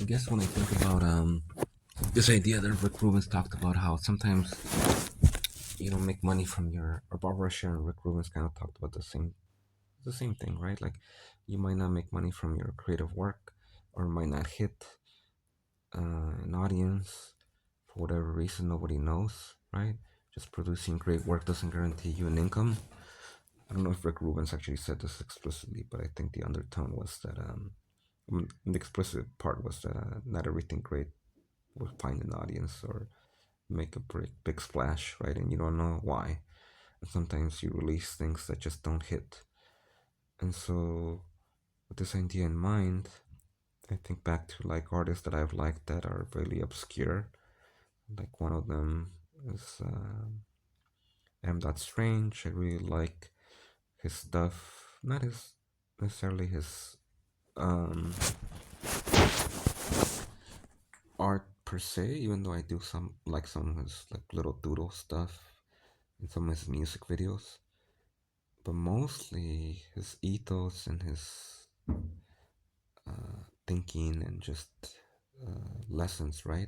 guess when I think about this idea that Rick Rubens talked about, how sometimes you don't make money from your, or Barbara Sher and Rick Rubens kind of talked about the same thing, right? Like you might not make money from your creative work, or might not hit an audience for whatever reason. Nobody knows, right? Just producing great work doesn't guarantee you an income. I don't know if Rick Rubens actually said this explicitly, but I think the undertone was that the explicit part was that not everything great will find an audience or make a big splash, right? And you don't know why. And sometimes you release things that just don't hit. And so, with this idea in mind, I think back to like artists that I've liked that are really obscure. Like one of them is M. Strange. I really like his stuff, not his necessarily his um, art per se, even though I do some of his like little doodle stuff in some of his music videos, but mostly his ethos and his thinking and just lessons, right?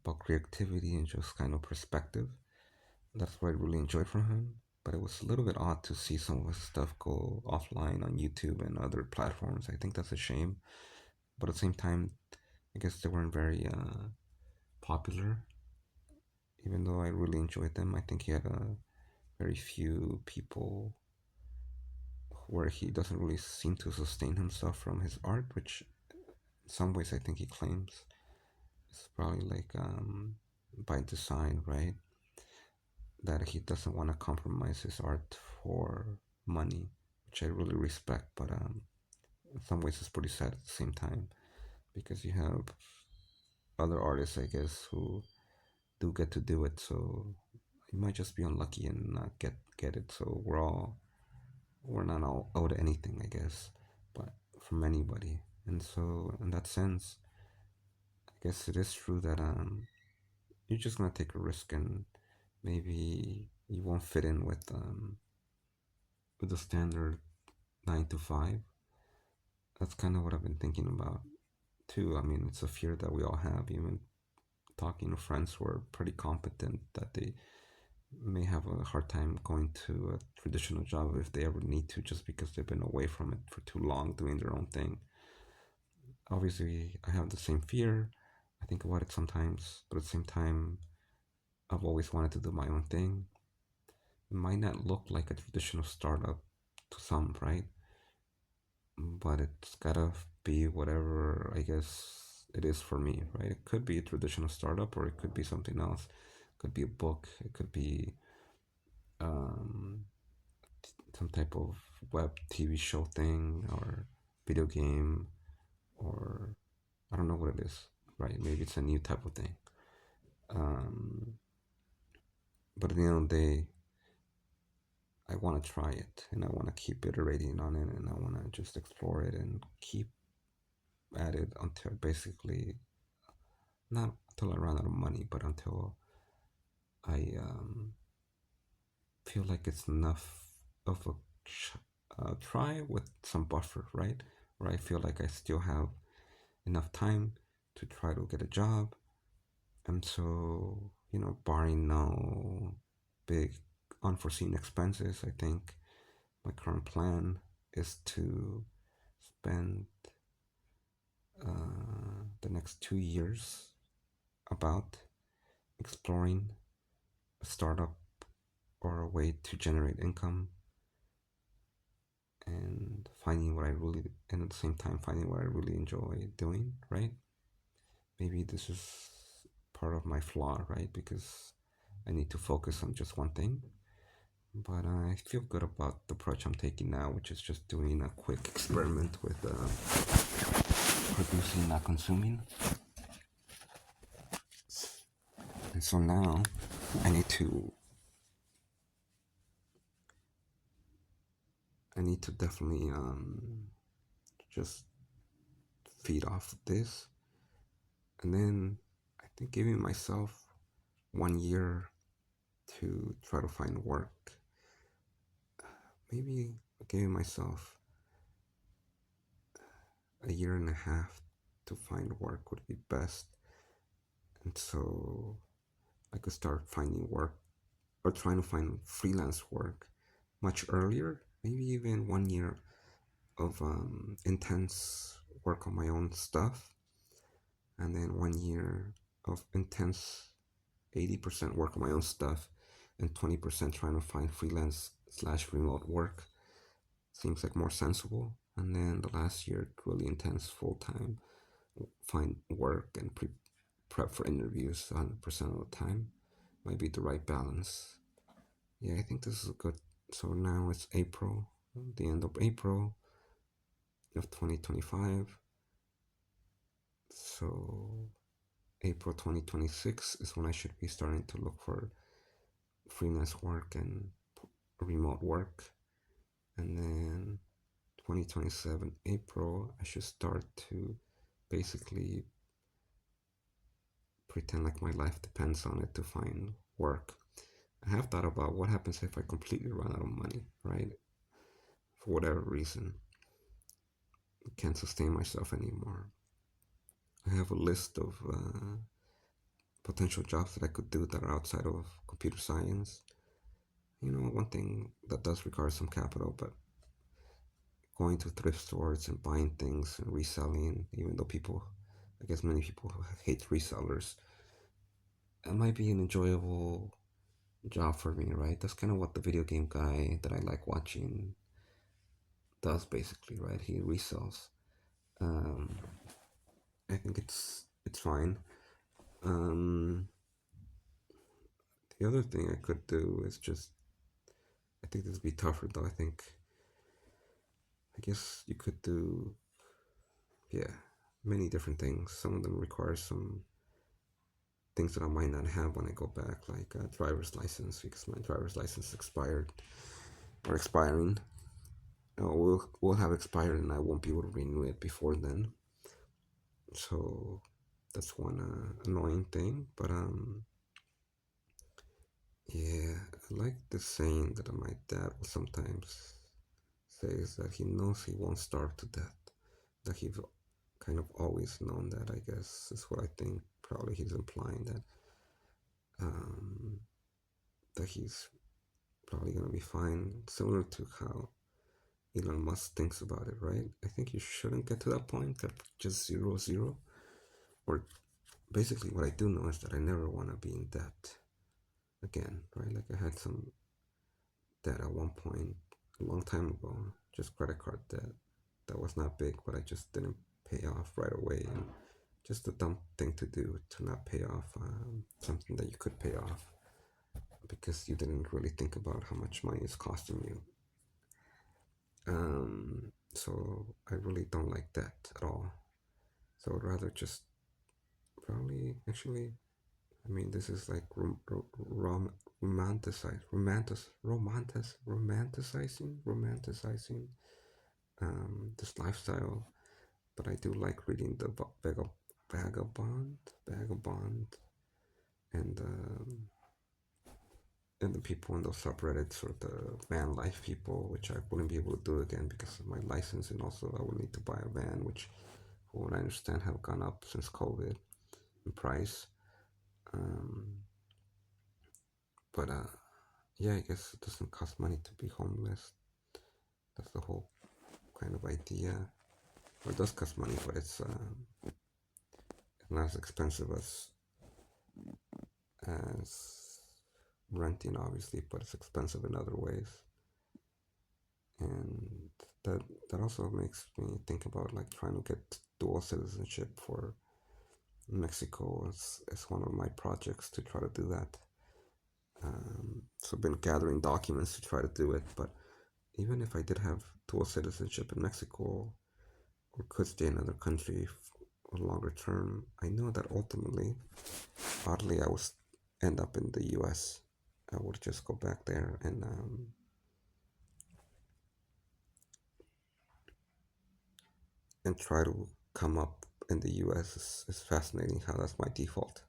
About creativity and just kind of perspective. That's what I really enjoyed from him. But it was a little bit odd to see some of his stuff go offline on YouTube and other platforms. I think that's a shame. But at the same time, I guess they weren't very popular. Even though I really enjoyed them, I think he had very few people where he doesn't really seem to sustain himself from his art, which in some ways I think he claims it's probably like by design, right? That he doesn't want to compromise his art for money, which I really respect. But in some ways, it's pretty sad at the same time because you have other artists, I guess, who do get to do it. So you might just be unlucky and not get it. So we're not all owed anything, I guess, but from anybody. And so in that sense, I guess it is true that you're just gonna take a risk and maybe you won't fit in with the standard 9 to 5. That's kind of what I've been thinking about too. I mean, it's a fear that we all have, even talking to friends who are pretty competent, that they may have a hard time going to a traditional job if they ever need to, just because they've been away from it for too long doing their own thing. Obviously, I have the same fear. I think about it sometimes, but at the same time, I've always wanted to do my own thing. It might not look like a traditional startup to some, right? But it's gotta be whatever I guess it is for me, right? It could be a traditional startup, or it could be something else. It could be a book. It could be um, some type of web TV show thing, or video game, or I don't know what it is, right? Maybe it's a new type of thing. Um, but at the end of the day, I want to try it, and I want to keep iterating on it, and I want to just explore it and keep at it until basically, not until I run out of money, but until I feel like it's enough of a try with some buffer, right? Where I feel like I still have enough time to try to get a job. And so, barring no big unforeseen expenses, I think my current plan is to spend the next 2 years about exploring a startup or a way to generate income, and finding what I really, and at the same time finding what I really enjoy doing, right? Maybe this is part of my flaw, right? Because I need to focus on just one thing. But I feel good about the approach I'm taking now, which is just doing a quick experiment with producing, not consuming. And so now I need to definitely just feed off this, and then I think giving myself 1 year to try to find work. Maybe giving myself a year and a half to find work would be best. And so I could start finding work or trying to find freelance work much earlier, maybe even 1 year of intense work on my own stuff, and then 1 year of intense 80% work on my own stuff, and 20% trying to find freelance slash remote work. Seems like more sensible. And then the last year, really intense full time, find work and prep for interviews 100% of the time. Might be the right balance. Yeah, I think this is good. So now it's April, the end of April of 2025. So April 2026 is when I should be starting to look for freelance work and remote work. And then 2027 April, I should start to basically pretend like my life depends on it to find work. I have thought about what happens if I completely run out of money, right? For whatever reason, I can't sustain myself anymore. I have a list of potential jobs that I could do that are outside of computer science. You know, one thing that does require some capital, but going to thrift stores and buying things and reselling, even though people, I guess many people hate resellers, it might be an enjoyable job for me, right? That's kind of what the video game guy that I like watching does, basically, right? He resells. Um, I think it's fine. Um, the other thing I could do is just, I think this would be tougher though. I guess you could do, yeah, many different things. Some of them require some things that I might not have when I go back, like a driver's license, because my driver's license expired or expiring. Will have expired, and I won't be able to renew it before then. So that's one annoying thing. But yeah, I like the saying that my dad will sometimes say is that he knows he won't starve to death. That he's kind of always known that. I guess is what I think. Probably he's implying that um, that he's probably gonna be fine. Similar to how Elon Musk thinks about it, right? I think you shouldn't get to that point, that just 0 0. Or basically, what I do know is that I never want to be in debt again, right? Like I had some debt at one point a long time ago, just credit card debt that was not big, but I just didn't pay off right away. And just a dumb thing to do to not pay off something that you could pay off because you didn't really think about how much money it's costing you. So I really don't like that at all. So I'd rather just probably actually. I mean, this is like romanticizing this lifestyle. But I do like reading the Vagabond, and and the people in those subreddits, or the van life people, which I wouldn't be able to do again because of my license, and also I would need to buy a van, which, from what I understand, have gone up since COVID in price. Um, but yeah, I guess it doesn't cost money to be homeless. That's the whole kind of idea. Well, it does cost money, but it's not as expensive as renting, obviously, but it's expensive in other ways. And that that also makes me think about like trying to get dual citizenship for Mexico. It's one of my projects to try to do that. So I've been gathering documents to try to do it, but even if I did have dual citizenship in Mexico, or could stay in another country for longer term, I know that ultimately, oddly, I would end up in the U.S. I would just go back there and try to come up in the U.S. It's fascinating how that's my default,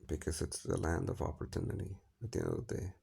because it's the land of opportunity at the end of the day.